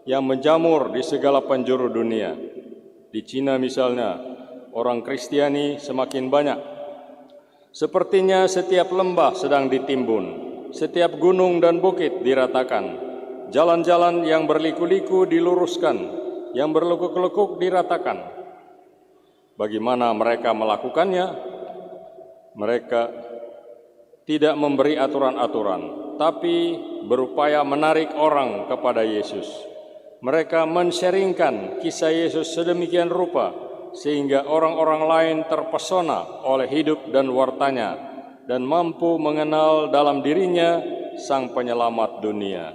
yang menjamur di segala penjuru dunia. Di Cina misalnya, orang Kristiani semakin banyak. Sepertinya setiap lembah sedang ditimbun, setiap gunung dan bukit diratakan, jalan-jalan yang berliku-liku diluruskan, yang berlekuk-lekuk diratakan. Bagaimana mereka melakukannya? Mereka tidak memberi aturan-aturan, tapi berupaya menarik orang kepada Yesus. Mereka men-sharingkan kisah Yesus sedemikian rupa, sehingga orang-orang lain terpesona oleh hidup dan wartanya, dan mampu mengenal dalam dirinya Sang Penyelamat dunia.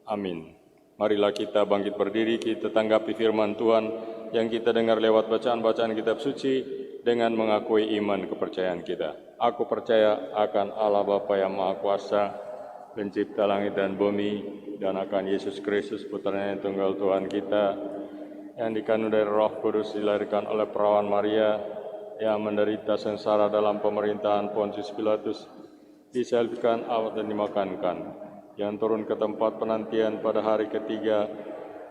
Amin. Marilah kita bangkit berdiri, kita tanggapi firman Tuhan yang kita dengar lewat bacaan-bacaan kitab suci dengan mengakui iman kepercayaan kita. Aku percaya akan Allah Bapa yang Maha Kuasa, pencipta langit dan bumi, dan akan Yesus Kristus, Putranya yang tunggal Tuhan kita, yang dikandung dari Roh Kudus, dilahirkan oleh perawan Maria, yang menderita sengsara dalam pemerintahan Pontius Pilatus, disalibkan, awet dan dimakamkan, yang turun ke tempat penantian pada hari ketiga,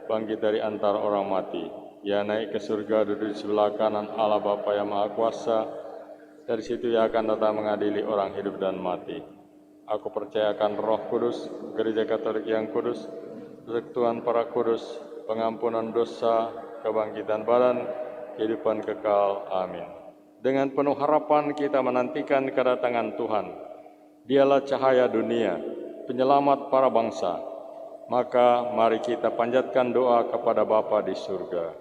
bangkit dari antara orang mati. Ia naik ke surga, duduk di sebelah kanan Allah Bapa yang Maha Kuasa. Dari situ ia akan datang mengadili orang hidup dan mati. Aku percayakan Roh Kudus, Gereja Katolik yang kudus, persekutuan para kudus, pengampunan dosa, kebangkitan badan, kehidupan kekal. Amin. Dengan penuh harapan kita menantikan kedatangan Tuhan. Dialah cahaya dunia, penyelamat para bangsa. Maka mari kita panjatkan doa kepada Bapa di surga.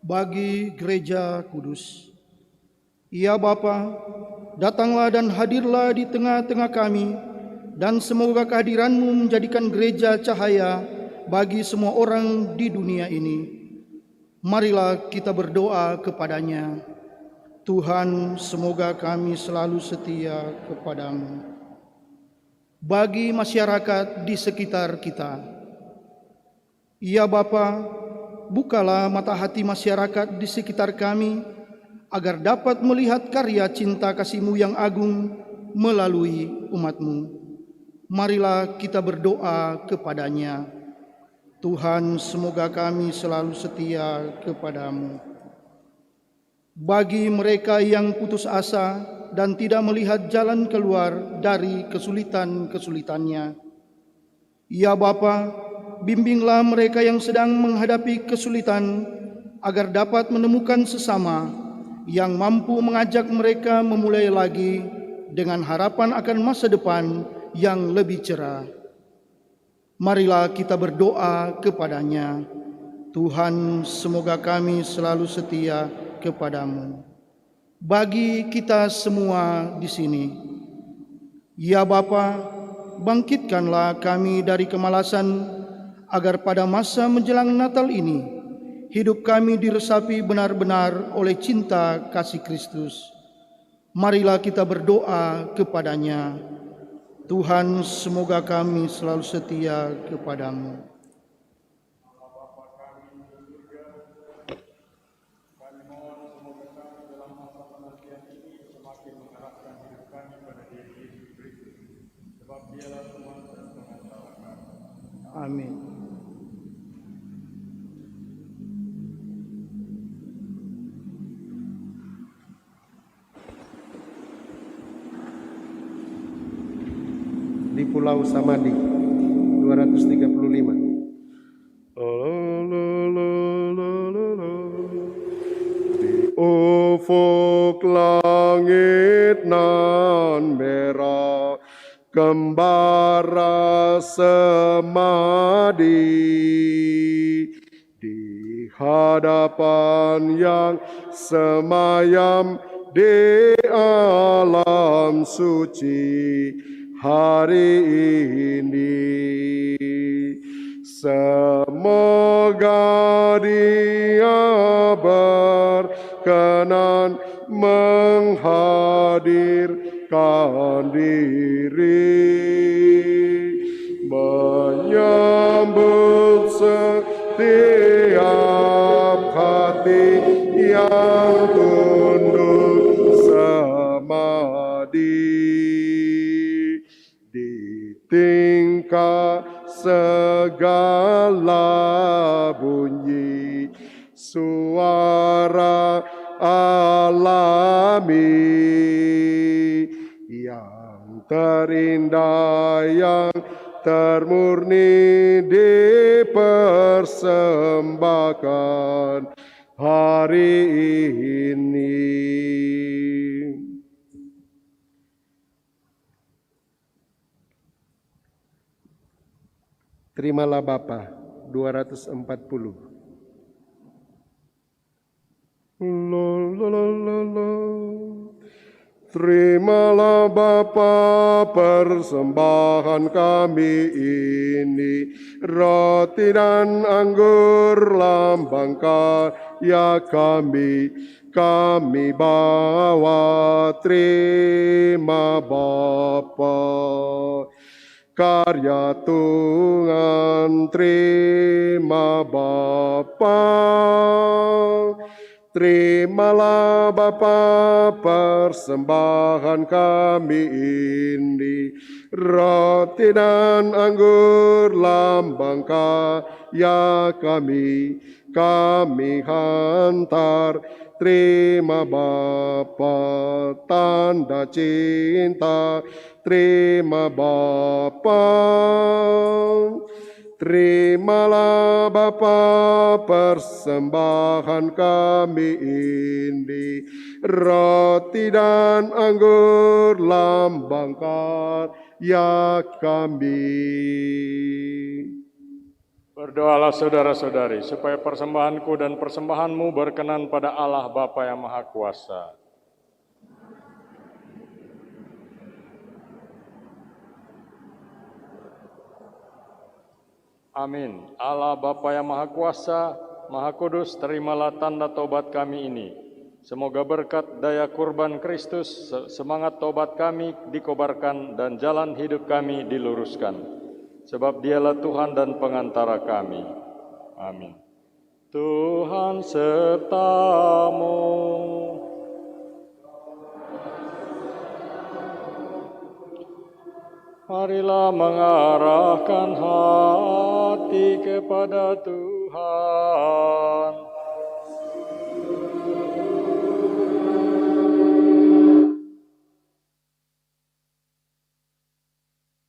Bagi Gereja Kudus, ya Bapa, datanglah dan hadirlah di tengah-tengah kami, dan semoga kehadiran-Mu menjadikan gereja cahaya bagi semua orang di dunia ini. Marilah kita berdoa kepadanya. Tuhan, semoga kami selalu setia kepada-Mu. Bagi masyarakat di sekitar kita, ya Bapa, bukalah mata hati masyarakat di sekitar kami, agar dapat melihat karya cinta kasih-Mu yang agung melalui umat-Mu. Marilah kita berdoa kepadanya. Tuhan, semoga kami selalu setia kepada-Mu. Bagi mereka yang putus asa dan tidak melihat jalan keluar dari kesulitan-kesulitannya, ya Bapa, bimbinglah mereka yang sedang menghadapi kesulitan, agar dapat menemukan sesama yang mampu mengajak mereka memulai lagi dengan harapan akan masa depan yang lebih cerah. Marilah kita berdoa kepadanya. Tuhan, semoga kami selalu setia kepada-Mu. Bagi kita semua di sini, ya Bapa, bangkitkanlah kami dari kemalasan, agar pada masa menjelang Natal ini, hidup kami diresapi benar-benar oleh cinta kasih Kristus. Marilah kita berdoa kepadanya. Tuhan, semoga kami selalu setia kepada-Mu. Amin. Di Pulau Samadi 235. Di ufuk langit nan merah, kembara semadi, di hadapan yang semayam di alam suci hari ini. Semoga Dia berkenan menghadirkan diri, menyambut setiap hati yang tunduk semadi. Ditinggalkan tingkah segala bunyi suara alami yang terindah yang termurni dipersembahkan hari ini. Terimalah Bapa 240. Terimalah Bapa persembahan kami ini, roti dan anggur lambang karya kami bawa. Terima Bapa, karya Tuhan, terima Bapa. Terimalah Bapa persembahan kami ini, roti dan anggur lambang karya kami hantar. Terima Bapa tanda cinta, terima Bapa. Terimalah Bapa persembahan kami ini, roti dan anggur lambang karya kami. Berdoalah saudara-saudari, supaya persembahanku dan persembahanmu berkenan pada Allah Bapa yang Maha Kuasa. Amin. Allah Bapa yang Maha Kuasa, Maha Kudus, terimalah tanda taubat kami ini. Semoga berkat daya kurban Kristus, semangat taubat kami dikobarkan dan jalan hidup kami diluruskan. Sebab Dialah Tuhan dan pengantara kami. Amin. Tuhan sertamu. Marilah mengarahkan hati kepada Tuhan.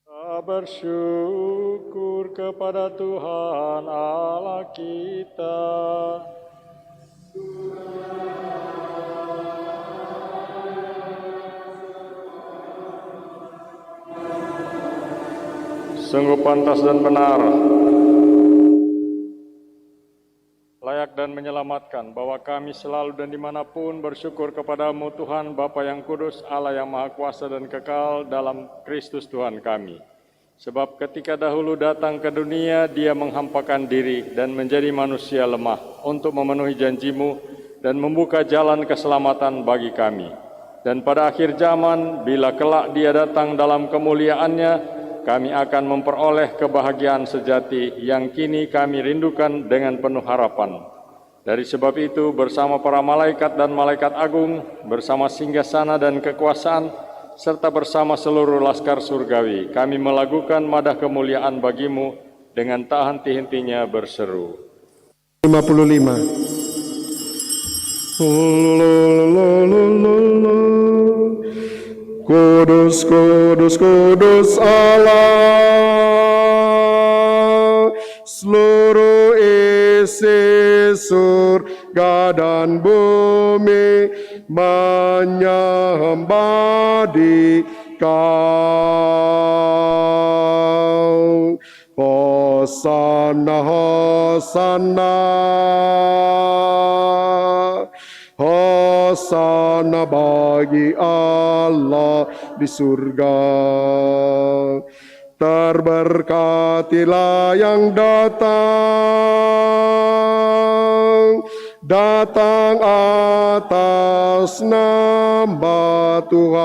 Kita bersyukur kepada Tuhan Allah kita. Sungguh pantas dan benar, layak dan menyelamatkan bahwa kami selalu dan dimanapun bersyukur kepadamu Tuhan Bapa yang kudus, Allah yang Maha Kuasa dan kekal dalam Kristus Tuhan kami. Sebab ketika dahulu datang ke dunia, Dia menghampakan diri dan menjadi manusia lemah untuk memenuhi janji-Mu dan membuka jalan keselamatan bagi kami. Dan pada akhir zaman, bila kelak Dia datang dalam kemuliaan-Nya, kami akan memperoleh kebahagiaan sejati yang kini kami rindukan dengan penuh harapan. Dari sebab itu, bersama para malaikat dan malaikat agung, bersama singgasana dan kekuasaan, serta bersama seluruh laskar surgawi, kami melakukan madah kemuliaan bagi-Mu dengan tak henti-hentinya berseru. 55. Kudus, kudus, kudus Allah, seluruh isi surga dan bumi menyembah Dikau. Hosana, hosana, hosana bagi Allah di surga. Terberkatilah yang datang atas nama Tuhan.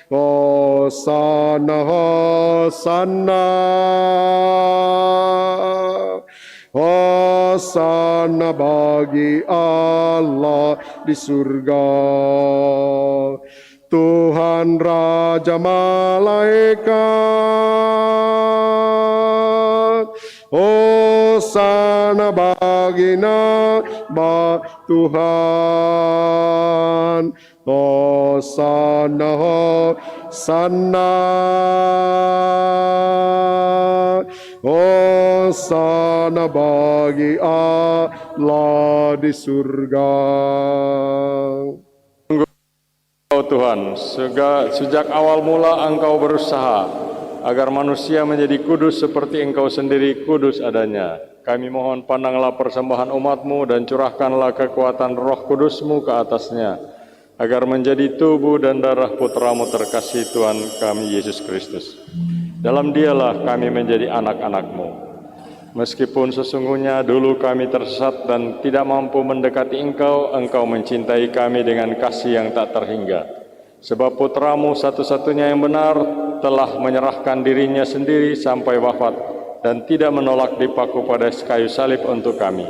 Hosana, hosana, hosana bagi Allah di surga. Tuhan Raja Malaikat, Hosana bagi nama Tuhan, Hosana, Hosana, Hosana bagi Allah di surga. Oh Tuhan, sejak awal mula Engkau berusaha agar manusia menjadi kudus seperti Engkau sendiri kudus adanya. Kami mohon pandanglah persembahan umat-Mu dan curahkanlah kekuatan Roh Kudus-Mu ke atasnya, agar menjadi tubuh dan darah Putra-Mu terkasih Tuhan kami Yesus Kristus. Dalam Dialah kami menjadi anak-anak-Mu. Meskipun sesungguhnya dulu kami tersesat dan tidak mampu mendekati Engkau, Engkau mencintai kami dengan kasih yang tak terhingga. Sebab Putra-Mu satu-satunya yang benar telah menyerahkan dirinya sendiri sampai wafat dan tidak menolak dipaku pada kayu salib untuk kami.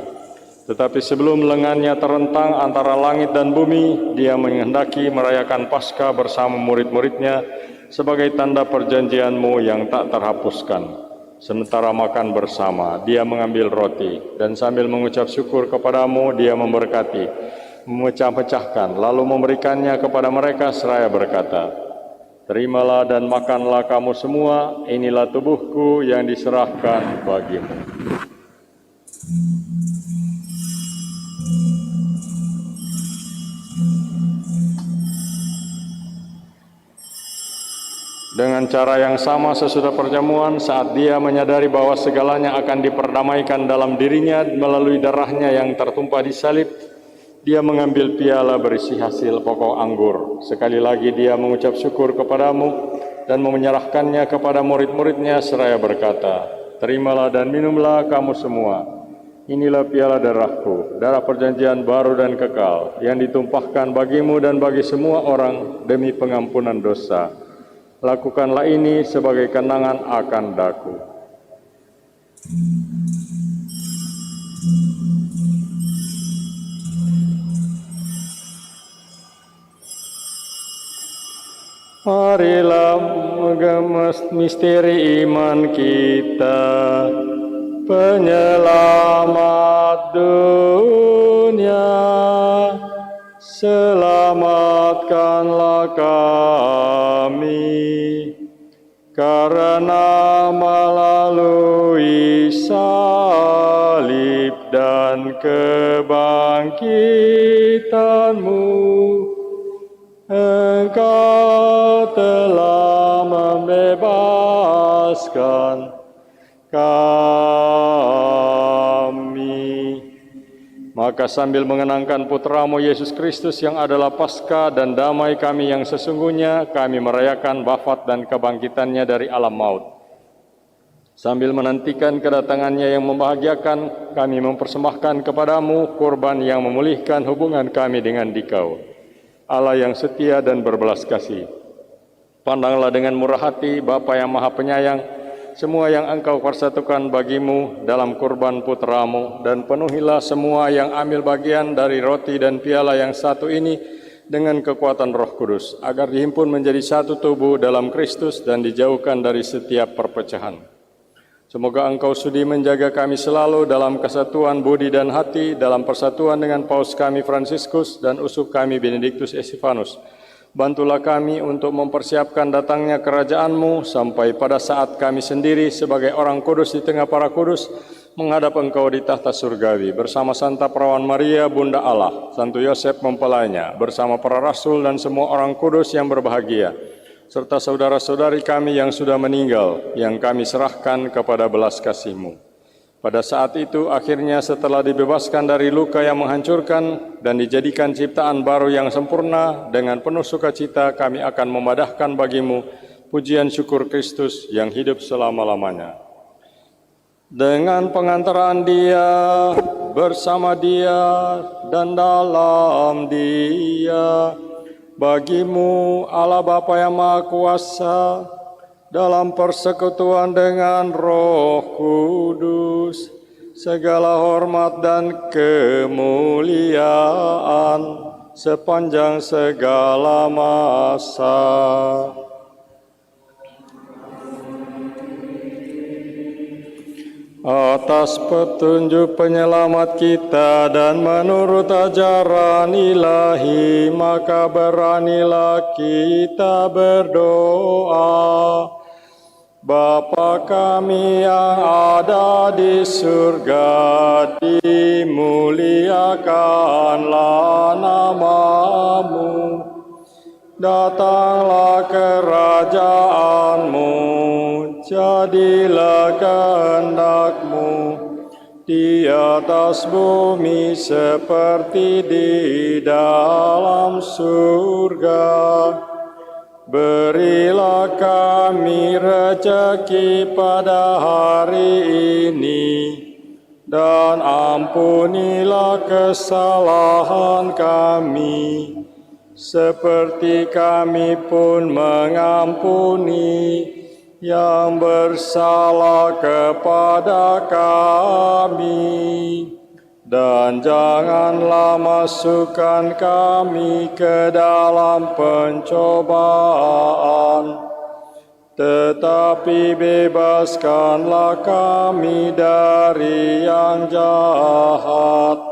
Tetapi sebelum lengannya terentang antara langit dan bumi, Dia menghendaki merayakan Paskah bersama murid-muridnya sebagai tanda perjanjian-Mu yang tak terhapuskan. Sementara makan bersama, Dia mengambil roti dan sambil mengucap syukur kepada-Mu, Dia memberkati, memecah-pecahkan, lalu memberikannya kepada mereka seraya berkata, "Terimalah dan makanlah kamu semua, inilah tubuhku yang diserahkan bagimu." Dengan cara yang sama sesudah perjamuan, saat Dia menyadari bahwa segalanya akan diperdamaikan dalam dirinya melalui darahnya yang tertumpah di salib, Dia mengambil piala berisi hasil pokok anggur. Sekali lagi Dia mengucap syukur kepada-Mu dan menyerahkannya kepada murid-muridnya seraya berkata, "Terimalah dan minumlah kamu semua. Inilah piala darahku, darah perjanjian baru dan kekal, yang ditumpahkan bagimu dan bagi semua orang demi pengampunan dosa. Lakukanlah ini sebagai kenangan akan daku." Marilah mengemas misteri iman kita, penyelamat dunia. Selamatkanlah kami, karena melalui salib dan kebangkitan-Mu, Engkau telah membebaskan kami. Maka sambil mengenangkan Putra-Mu Yesus Kristus yang adalah Paskah dan damai kami yang sesungguhnya, kami merayakan wafat dan kebangkitannya dari alam maut. Sambil menantikan kedatangannya yang membahagiakan, kami mempersembahkan kepada-Mu kurban yang memulihkan hubungan kami dengan Dikau, Allah yang setia dan berbelas kasih. Pandanglah dengan murah hati Bapa yang Maha Penyayang semua yang Engkau persatukan bagimu dalam kurban Putra-Mu, dan penuhilah semua yang ambil bagian dari roti dan piala yang satu ini dengan kekuatan Roh Kudus, agar dihimpun menjadi satu tubuh dalam Kristus dan dijauhkan dari setiap perpecahan. Semoga Engkau sudi menjaga kami selalu dalam kesatuan budi dan hati, dalam persatuan dengan Paus kami Fransiskus dan uskup kami Benediktus Estefanus. Bantulah kami untuk mempersiapkan datangnya kerajaan-Mu sampai pada saat kami sendiri sebagai orang kudus di tengah para kudus menghadap Engkau di tahta surgawi bersama Santa Perawan Maria, Bunda Allah, Santo Yosef mempelainya, bersama para rasul dan semua orang kudus yang berbahagia, serta saudara-saudari kami yang sudah meninggal, yang kami serahkan kepada belas kasih-Mu. Pada saat itu, akhirnya setelah dibebaskan dari luka yang menghancurkan dan dijadikan ciptaan baru yang sempurna, dengan penuh sukacita kami akan memadahkan bagimu pujian syukur Kristus yang hidup selama-lamanya. Dengan pengantaran Dia, bersama Dia, dan dalam Dia, bagimu Allah Bapa yang Maha Kuasa, dalam persekutuan dengan Roh Kudus, segala hormat dan kemuliaan sepanjang segala masa. Atas petunjuk penyelamat kita dan menurut ajaran ilahi, maka beranilah kita berdoa. Bapa kami yang ada di surga, dimuliakanlah namamu. Datanglah kerajaanmu, jadilah kehendakmu di atas bumi seperti di dalam surga. Berilah kami rezeki pada hari ini, dan ampunilah kesalahan kami, seperti kami pun mengampuni yang bersalah kepada kami. Dan janganlah masukkan kami ke dalam pencobaan, tetapi bebaskanlah kami dari yang jahat.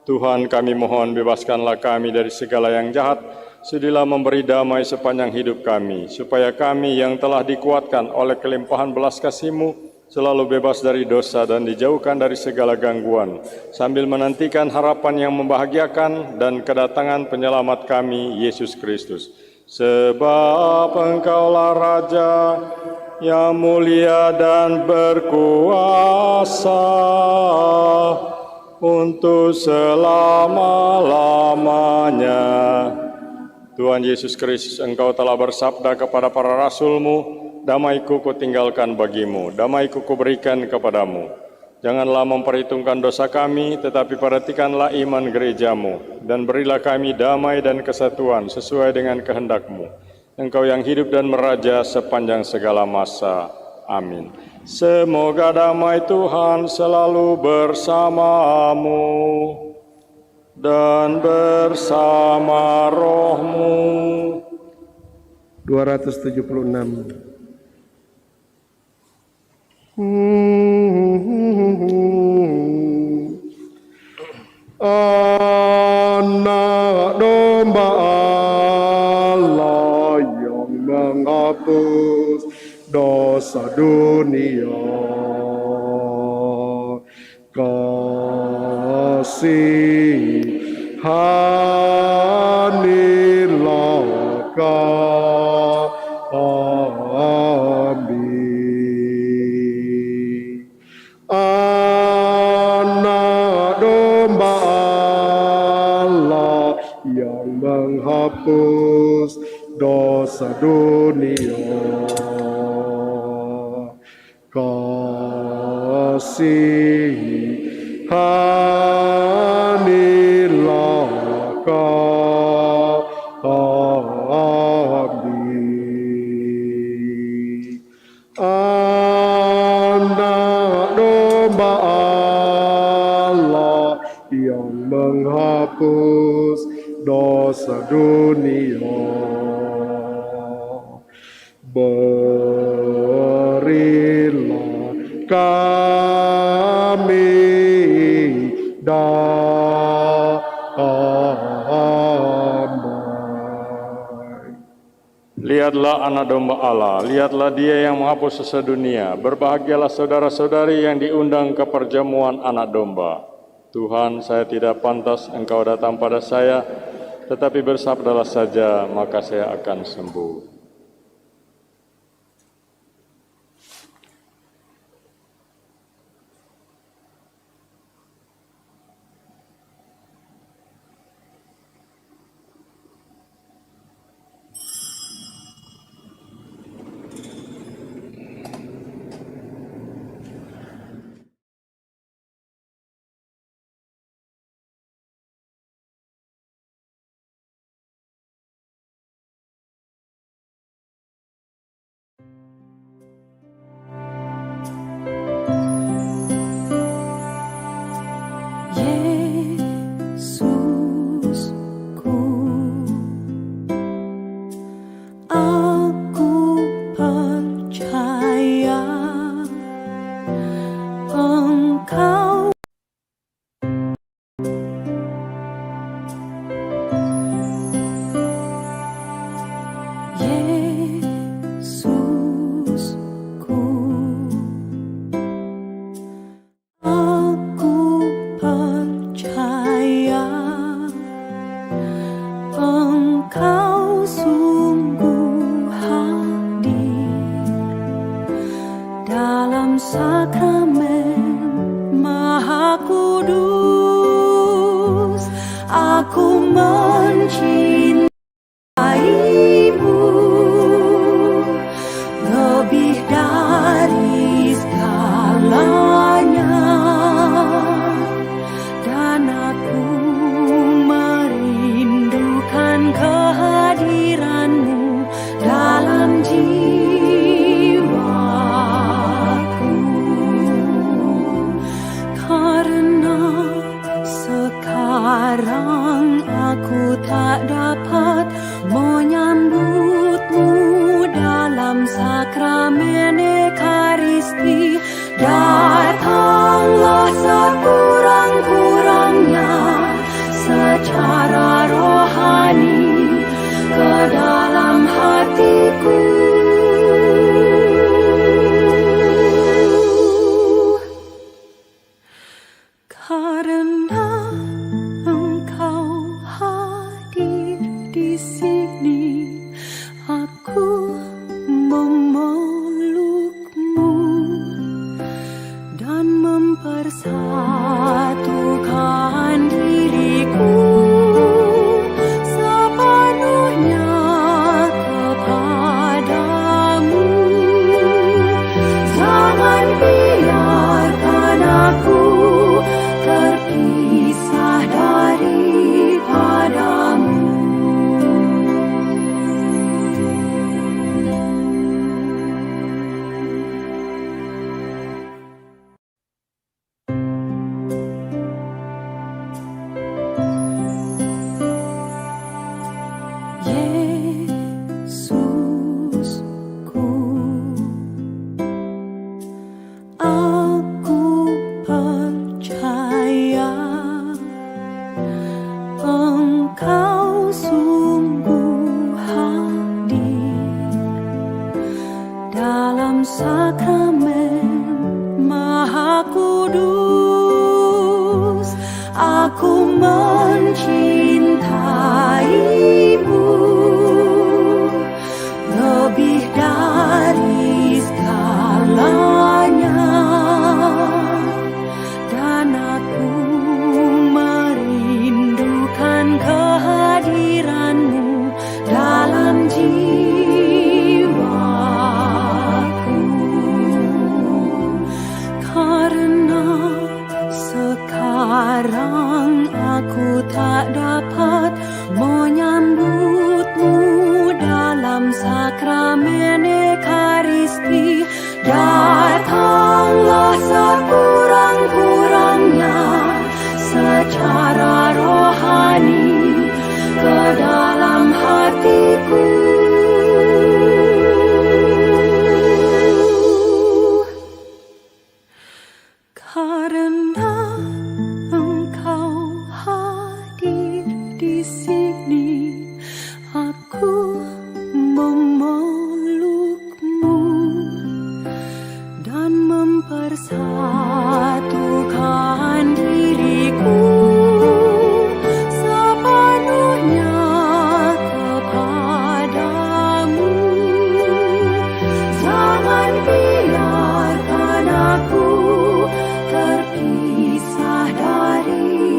Tuhan, kami mohon, bebaskanlah kami dari segala yang jahat. Sudilah memberi damai sepanjang hidup kami, supaya kami yang telah dikuatkan oleh kelimpahan belas kasih-Mu selalu bebas dari dosa dan dijauhkan dari segala gangguan, sambil menantikan harapan yang membahagiakan dan kedatangan penyelamat kami, Yesus Kristus. Sebab Engkaulah Raja yang mulia dan berkuasa untuk selama-lamanya. Tuhan Yesus Kristus, Engkau telah bersabda kepada para rasul-Mu, damai-Ku Kutinggalkan bagimu, damai-Ku Kuberikan kepadamu. Janganlah memperhitungkan dosa kami, tetapi perhatikanlah iman gereja-Mu, dan berilah kami damai dan kesatuan sesuai dengan kehendak-Mu. Engkau yang hidup dan meraja sepanjang segala masa. Amin. Semoga damai Tuhan selalu bersamamu dan bersama rohmu. 276. Anak domba Allah yang menghapus dosa dunia, kasihanilah kami. Anak domba Allah yang menghapus dosa dunia, kasihanilah kami. Anak domba Allah yang menghapus dosa dunia, berilah kami damai. Lihatlah anak domba Allah, lihatlah Dia yang menghapus dosa dunia. Berbahagialah saudara-saudari yang diundang ke perjamuan anak domba. Tuhan, saya tidak pantas Engkau datang pada saya, tetapi bersabdalah saja, maka saya akan sembuh. sakramen Maha Kudus, aku mencintaimu lebih dari segalanya, dan aku merindukan kehadiranmu dalam jiwaku, karena sekarang aku tak dapat menyambutmu dalam sakramen Ekaristi. Datanglah sekurang-kurangnya secara rohani ke dalam hatiku, karena Engkau hadir di sini. Aku memelukmu dan mempersatukan diriku sepenuhnya kepadamu. Jangan biarkan aku terpisah daripadamu. Yesusku, aku percaya Engkau sungguh hadir dalam sakramen Maha Kudus. Aku mencintaimu lebih dari segalanya, dan aku merindukan kehadiranmu dalam jiwaku, karena sekarang aku tak dapat menyambutmu dalam sakramen Ekaristi. Datanglah sekurang-kurangnya secara rohani ke dalam hatiku, karena Engkau hadir di sini. Aku memelukmu dan mempersatukan diriku sepenuhnya kepadamu. Jangan biarkan aku terpisah daripadamu.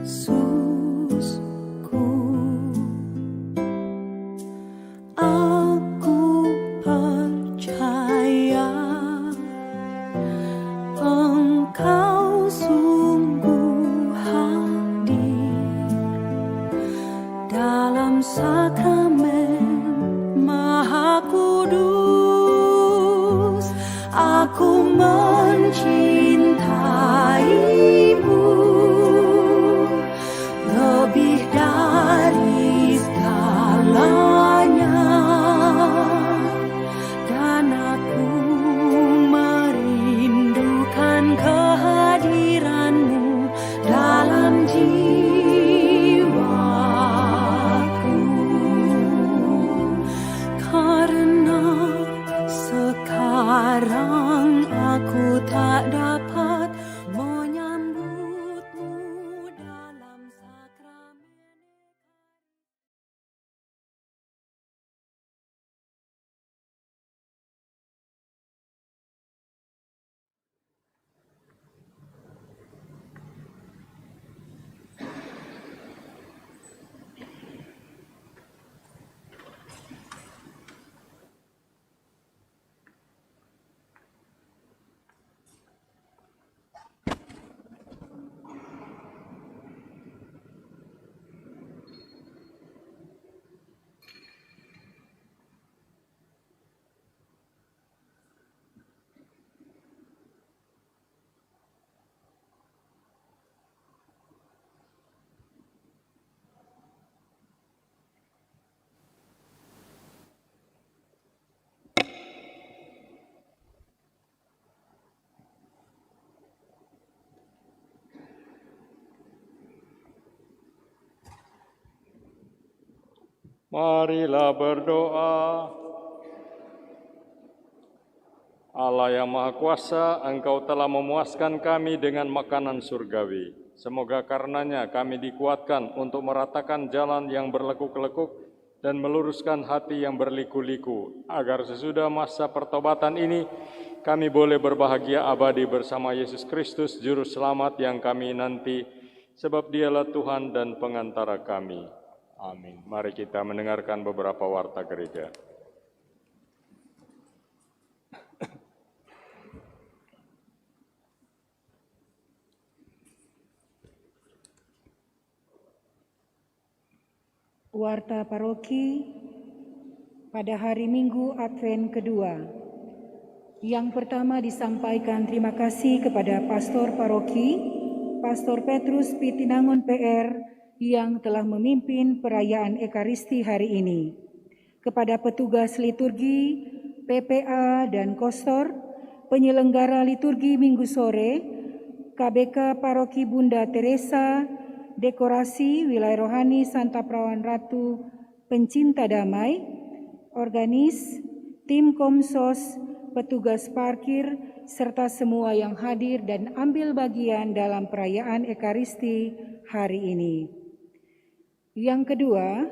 Yesusku, aku percaya Engkau sungguh hadir dalam sakramen Maha Kudus. Aku mencintaimu lebih dari segalanya, dan aku merindukan kehadiranmu dalam jiwaku, karena Marilah berdoa. Allah yang Maha Kuasa, Engkau telah memuaskan kami dengan makanan surgawi. Semoga karenanya kami dikuatkan untuk meratakan jalan yang berlekuk-lekuk dan meluruskan hati yang berliku-liku, agar sesudah masa pertobatan ini kami boleh berbahagia abadi bersama Yesus Kristus, Juru Selamat yang kami nanti, sebab Dialah Tuhan dan pengantara kami. Amin. Mari kita mendengarkan beberapa warta gereja. Warta Paroki pada hari Minggu Advent kedua. Yang pertama disampaikan terima kasih kepada Pastor Paroki, Pastor Petrus Pitinangun PR yang telah memimpin perayaan Ekaristi hari ini. Kepada petugas liturgi, PPA dan Kostor, penyelenggara liturgi Minggu sore, KBK Paroki Bunda Teresa, dekorasi wilayah rohani Santa Perawan Ratu Pencinta Damai, organis, tim Komsos, petugas parkir, serta semua yang hadir dan ambil bagian dalam perayaan Ekaristi hari ini. Yang kedua,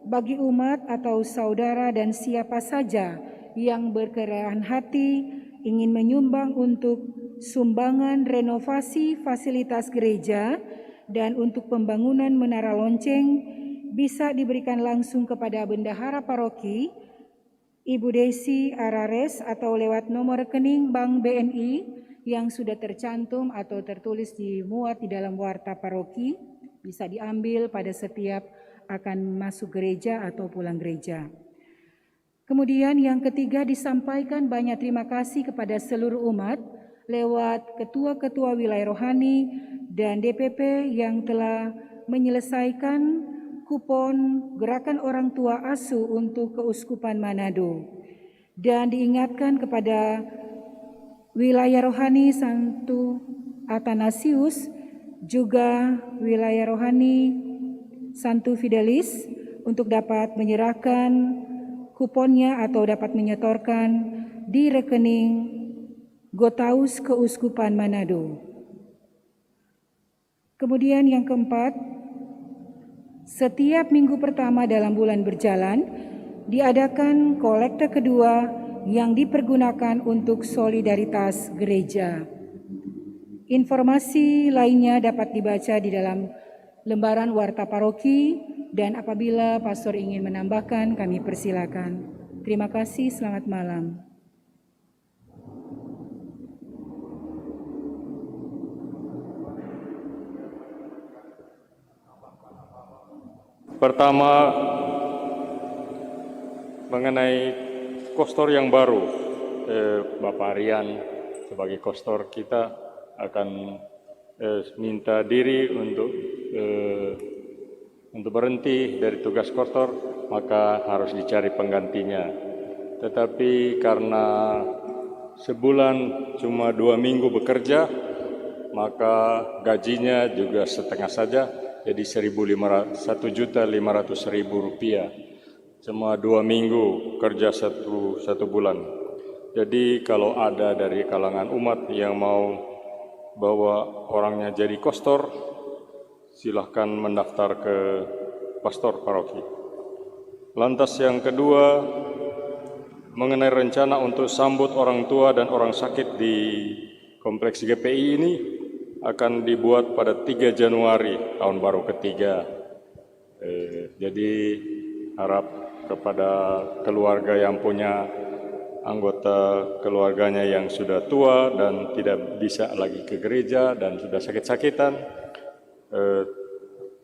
bagi umat atau saudara dan siapa saja yang berkerendahan hati ingin menyumbang untuk sumbangan renovasi fasilitas gereja dan untuk pembangunan menara lonceng, bisa diberikan langsung kepada Bendahara Paroki, Ibu Desi Arares, atau lewat nomor rekening Bank BNI yang sudah tercantum atau tertulis dimuat di dalam warta paroki, bisa diambil pada setiap akan masuk gereja atau pulang gereja. Kemudian yang ketiga disampaikan banyak terima kasih kepada seluruh umat lewat ketua-ketua wilayah rohani dan DPP yang telah menyelesaikan kupon gerakan orang tua asuh untuk Keuskupan Manado. Dan diingatkan kepada wilayah rohani Santo Athanasius, juga wilayah rohani Santo Fidelis untuk dapat menyerahkan kuponnya atau dapat menyetorkan di rekening Gotaus Keuskupan Manado. Kemudian yang keempat, setiap minggu pertama dalam bulan berjalan diadakan kolekte kedua yang dipergunakan untuk solidaritas gereja. Informasi lainnya dapat dibaca di dalam lembaran warta paroki, dan apabila pastor ingin menambahkan kami persilakan. Terima kasih, selamat malam. Pertama, mengenai kostor yang baru, Bapak Rian sebagai kostor kita akan minta diri untuk berhenti dari tugas kostor, maka harus dicari penggantinya. Tetapi karena sebulan cuma 2 minggu bekerja, maka gajinya juga setengah saja, jadi Rp1.500.000 rupiah. Cuma 2 minggu kerja satu bulan. Jadi kalau ada dari kalangan umat yang mau bawa orangnya jadi kostor, silahkan mendaftar ke pastor paroki. Lantas yang kedua, mengenai rencana untuk sambut orang tua dan orang sakit di kompleks GPI ini akan dibuat pada 3 Januari tahun baru ketiga. Jadi harap kepada keluarga yang punya anggota keluarganya yang sudah tua dan tidak bisa lagi ke gereja dan sudah sakit-sakitan,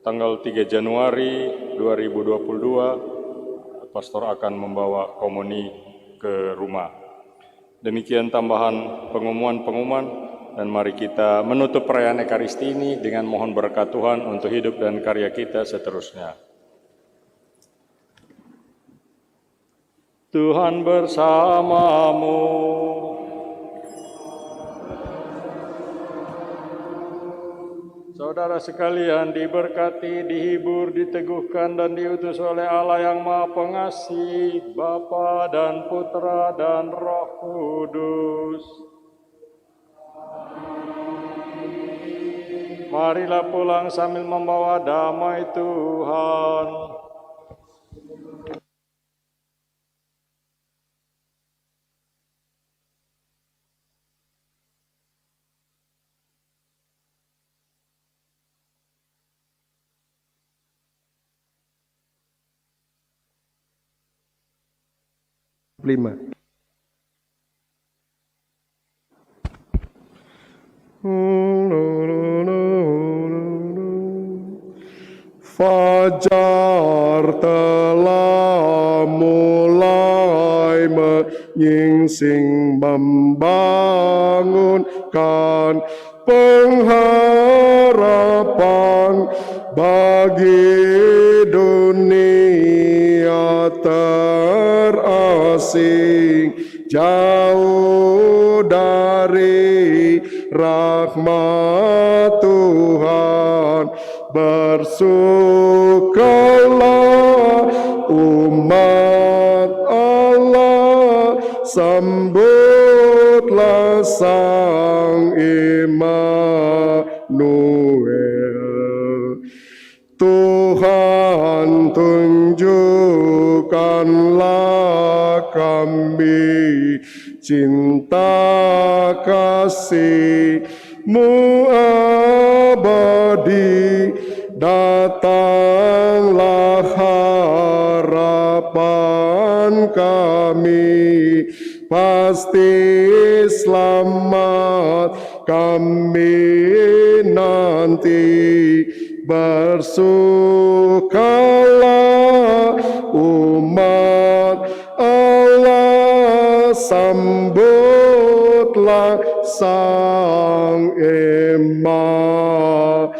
tanggal 3 Januari 2022 pastor akan membawa komuni ke rumah. Demikian tambahan pengumuman, dan mari kita menutup perayaan Ekaristi ini dengan mohon berkat Tuhan untuk hidup dan karya kita seterusnya. Tuhan bersamamu. Saudara sekalian diberkati, dihibur, diteguhkan, dan diutus oleh Allah yang Maha Pengasih, Bapa dan Putra dan Roh Kudus. Marilah pulang sambil membawa damai Tuhan. Lima. Fajar telah mulai menyingsing membangunkan pengharapan bagi dunia terasing jauh dari rahmat Tuhan. Bersukalah umat Allah, sambutlah Sang Immanuel. Tuhan, tunjukkanlah kami cinta kasih-Mu abadi, datanglah harapan kami, pasti selamat kami nanti. Bersukalah umat Allah, sambutlah Sang Immanuel.